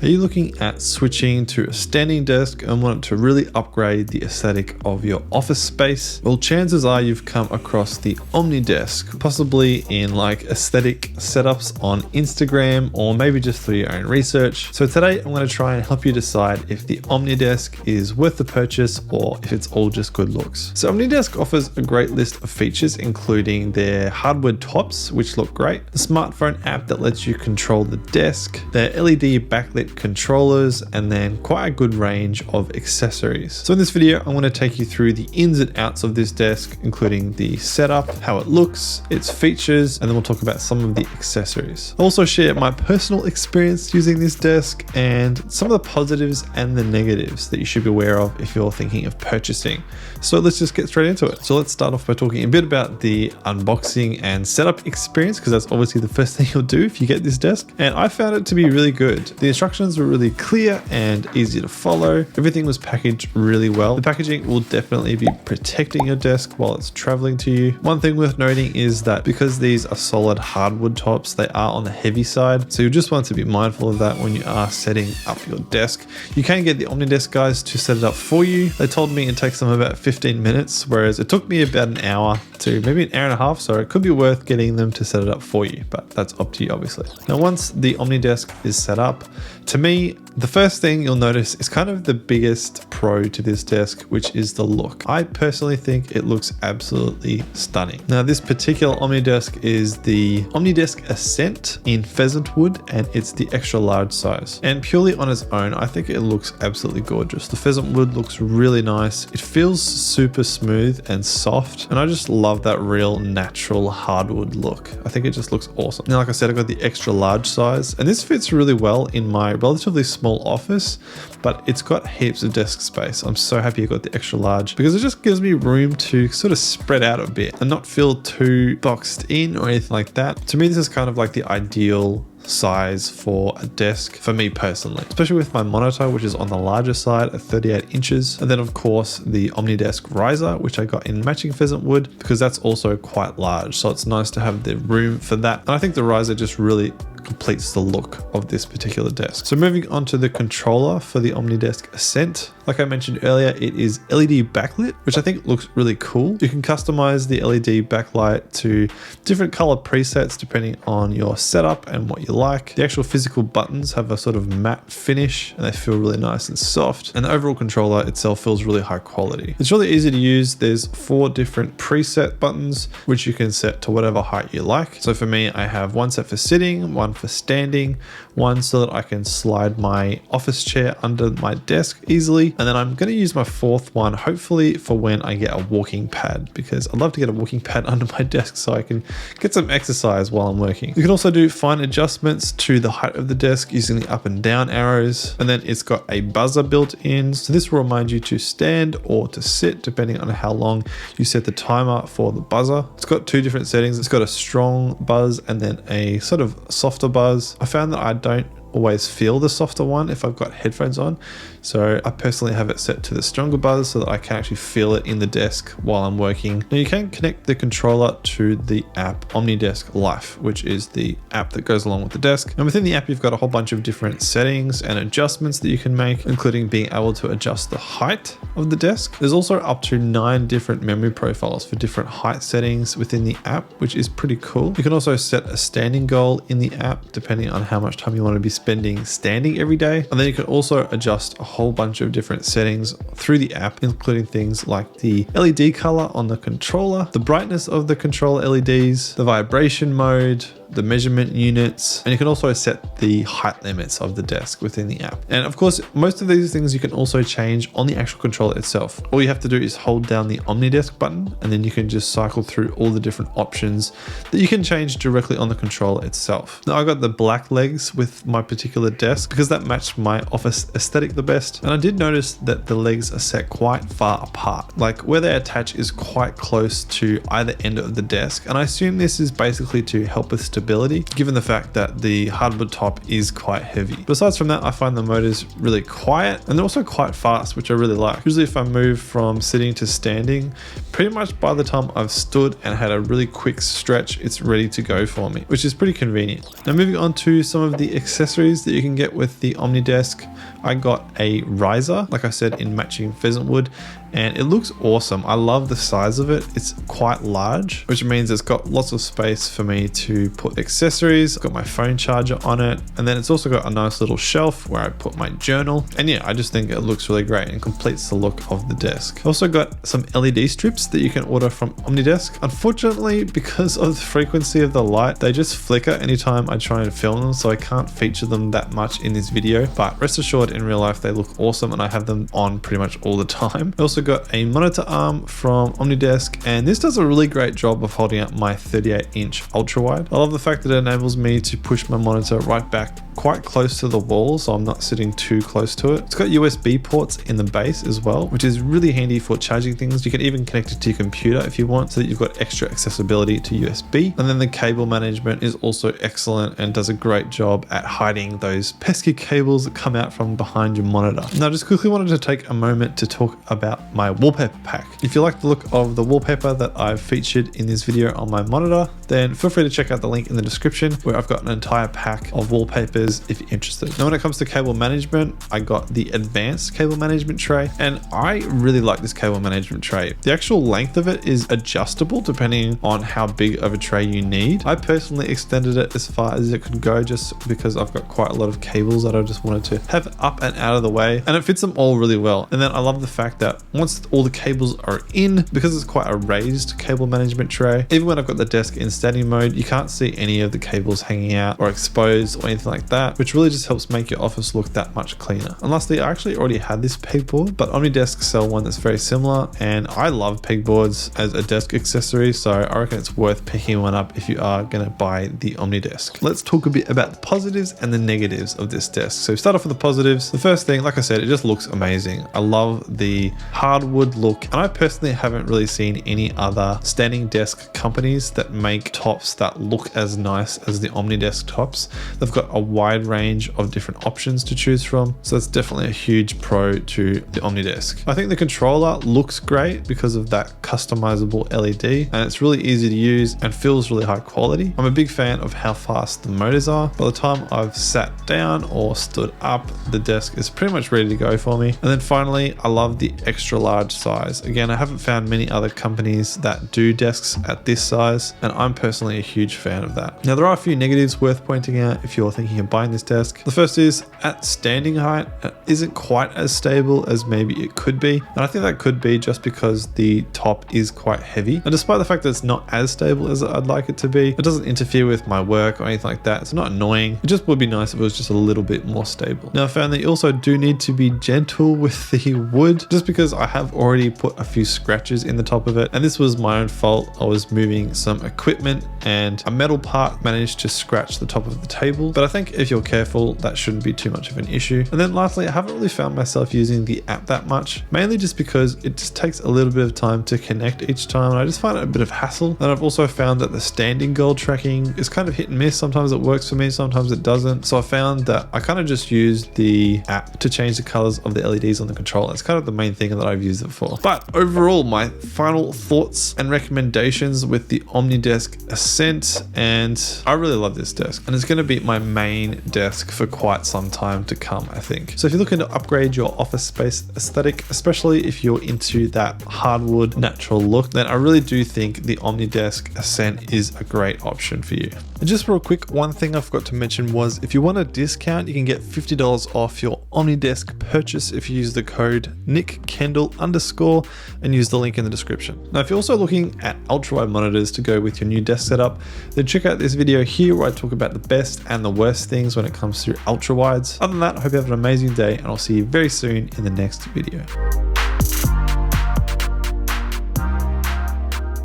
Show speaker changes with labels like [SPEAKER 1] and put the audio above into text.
[SPEAKER 1] Are you looking at switching to a standing desk and want to really upgrade the aesthetic of your office space? Well, chances are you've come across the OmniDesk, possibly in like aesthetic setups on Instagram or maybe just through your own research. So today I'm going to try and help you decide if the OmniDesk is worth the purchase or if it's all just good looks. So OmniDesk offers a great list of features, including their hardwood tops, which look great, a smartphone app that lets you control the desk, their LED backlit controllers, and then quite a good range of accessories. So in this video, I'm going to take you through the ins and outs of this desk, including the setup, how it looks, its features, and then we'll talk about some of the accessories. I'll also share my personal experience using this desk and some of the positives and the negatives that you should be aware of if you're thinking of purchasing. So let's just get straight into it. So let's start off by talking a bit about the unboxing and setup experience, because that's obviously the first thing you'll do if you get this desk. And I found it to be really good. The instructions were really clear and easy to follow. Everything was packaged really well. The packaging will definitely be protecting your desk while it's traveling to you. One thing worth noting is that because these are solid hardwood tops, they are on the heavy side. So you just want to be mindful of that when you are setting up your desk. You can get the OmniDesk guys to set it up for you. They told me it takes them about 15 minutes, whereas it took me about an hour to maybe an hour and a half. So it could be worth getting them to set it up for you, but that's up to you, obviously. Now, once the OmniDesk is set up, to me, the first thing you'll notice is kind of the biggest pro to this desk, which is the look. I personally think it looks absolutely stunning. Now, this particular OmniDesk is the OmniDesk Ascent in pheasant wood, and it's the extra large size. And purely on its own, I think it looks absolutely gorgeous. The pheasant wood looks really nice. It feels super smooth and soft, and I just love that real natural hardwood look. I think it just looks awesome. Now, like I said, I got the extra large size, and this fits really well in my relatively small office, but it's got heaps of desk space. I'm so happy I got the extra large because it just gives me room to sort of spread out a bit and not feel too boxed in or anything like that. To me, this is kind of like the ideal size for a desk for me personally, especially with my monitor, which is on the larger side at 38 inches. And then of course the OmniDesk riser, which I got in matching pheasant wood, because that's also quite large. So it's nice to have the room for that. And I think the riser just really completes the look of this particular desk. So moving on to the controller for the OmniDesk Ascent. Like I mentioned earlier, it is LED backlit, which I think looks really cool. You can customize the LED backlight to different color presets depending on your setup and what you like. The actual physical buttons have a sort of matte finish and they feel really nice and soft. And the overall controller itself feels really high quality. It's really easy to use. There's 4 different preset buttons, which you can set to whatever height you like. So for me, I have one set for sitting, one for standing, one so that I can slide my office chair under my desk easily. And then I'm going to use my 4th one, hopefully for when I get a walking pad, because I'd love to get a walking pad under my desk so I can get some exercise while I'm working. You can also do fine adjustments to the height of the desk using the up and down arrows. And then it's got a buzzer built in. So this will remind you to stand or to sit, depending on how long you set the timer for the buzzer. It's got 2 different settings. It's got a strong buzz and then a sort of softer buzz. I found that I don't always feel the softer one if I've got headphones on. So I personally have it set to the stronger buzz so that I can actually feel it in the desk while I'm working. Now you can connect the controller to the app OmniDesk Life, which is the app that goes along with the desk. And within the app, you've got a whole bunch of different settings and adjustments that you can make, including being able to adjust the height of the desk. There's also up to 9 different memory profiles for different height settings within the app, which is pretty cool. You can also set a standing goal in the app, depending on how much time you want to be spending standing every day. And then you can also adjust a whole bunch of different settings through the app, including things like the LED color on the controller, the brightness of the controller LEDs, the vibration mode, the measurement units, and you can also set the height limits of the desk within the app. And of course, most of these things you can also change on the actual controller itself. All you have to do is hold down the OmniDesk button, and then you can just cycle through all the different options that you can change directly on the controller itself. Now I got the black legs with my particular desk because that matched my office aesthetic the best. And I did notice that the legs are set quite far apart. Like where they attach is quite close to either end of the desk. And I assume this is basically to help with stability, given the fact that the hardwood top is quite heavy. Besides from that, I find the motors really quiet and they're also quite fast, which I really like. Usually if I move from sitting to standing, pretty much by the time I've stood and had a really quick stretch, it's ready to go for me, which is pretty convenient. Now moving on to some of the accessories that you can get with the OmniDesk. I got a riser, like I said, in matching pheasant wood, and it looks awesome. I love the size of it. It's quite large, which means it's got lots of space for me to put accessories. I've got my phone charger on it, and then it's also got a nice little shelf where I put my journal. And yeah, I just think it looks really great and completes the look of the desk. I've also got some LED strips that you can order from OmniDesk. Unfortunately, because of the frequency of the light, they just flicker anytime I try and film them, so I can't feature them that much in this video, but rest assured in real life they look awesome and I have them on pretty much all the time. I also got a monitor arm from OmniDesk, and this does a really great job of holding up my 38-inch ultra wide. I love the fact that it enables me to push my monitor right back quite close to the wall, so I'm not sitting too close to it. It's got USB ports in the base as well, which is really handy for charging things. You can even connect it to your computer if you want, so that you've got extra accessibility to USB. And then the cable management is also excellent and does a great job at hiding those pesky cables that come out from behind your monitor. Now, I just quickly wanted to take a moment to talk about my wallpaper pack. If you like the look of the wallpaper that I've featured in this video on my monitor, then feel free to check out the link in the description where I've got an entire pack of wallpapers if you're interested. Now, when it comes to cable management, I got the advanced cable management tray, and I really like this cable management tray. The actual length of it is adjustable depending on how big of a tray you need. I personally extended it as far as it could go just because I've got quite a lot of cables that I just wanted to have up and out of the way, and it fits them all really well. And then I love the fact that once all the cables are in, because it's quite a raised cable management tray, even when I've got the desk in standing mode, you can't see any of the cables hanging out or exposed or anything like that, which really just helps make your office look that much cleaner. And lastly, I actually already had this pegboard, but OmniDesk sell one that's very similar, and I love pegboards as a desk accessory, so I reckon it's worth picking one up if you are going to buy the OmniDesk. Let's talk a bit about the positives and the negatives of this desk. So start off with the positives. The first thing, like I said, it just looks amazing. I love the hardwood look, and I personally haven't really seen any other standing desk companies that make tops that look as nice as the OmniDesk tops. They've got a wide range of different options to choose from, so that's definitely a huge pro to the OmniDesk. I think the controller looks great because of that customizable LED, and it's really easy to use and feels really high quality. I'm a big fan of how fast the motors are. By the time I've sat down or stood up, the desk is pretty much ready to go for me. And then finally, I love the extra large size. Again, I haven't found many other companies that do desks at this size, and I'm personally a huge fan of that. Now, there are a few negatives worth pointing out if you're thinking of buying this desk. The first is at standing height, it isn't quite as stable as maybe it could be. And I think that could be just because the top is quite heavy. And despite the fact that it's not as stable as I'd like it to be, it doesn't interfere with my work or anything like that. It's not annoying. It just would be nice if it was just a little bit more stable. Now, I found that you also do need to be gentle with the wood, just because I have already put a few scratches in the top of it. And this was my own fault. I was moving some equipment and a metal part managed to scratch the top of the table. But I think if you're careful, that shouldn't be too much of an issue. And then lastly, I haven't really found myself using the app that much, mainly just because it just takes a little bit of time to connect each time, and I just find it a bit of hassle. And I've also found that the standing goal tracking is kind of hit and miss. Sometimes it works for me, sometimes it doesn't. So I found that I kind of just use the app to change the colors of the LEDs on the controller. It's kind of the main thing that I've used it for. But overall, my final thoughts and recommendations with the OmniDesk Ascent, and I really love this desk, and it's going to be my main desk for quite some time to come, I think. So if you're looking to upgrade your office space aesthetic, especially if you're into that hardwood natural look, then I really do think the OmniDesk Ascent is a great option for you. And just real quick, one thing I forgot to mention was if you want a discount, you can get $50 off your OmniDesk purchase if you use the code NickKendall_ and use the link in the description. Now, if you're also looking at ultra-wide monitors to go with your new desk setup, then check out this video here where I talk about the best and the worst things when it comes to ultra-wides. Other than that, I hope you have an amazing day, and I'll see you very soon in the next video.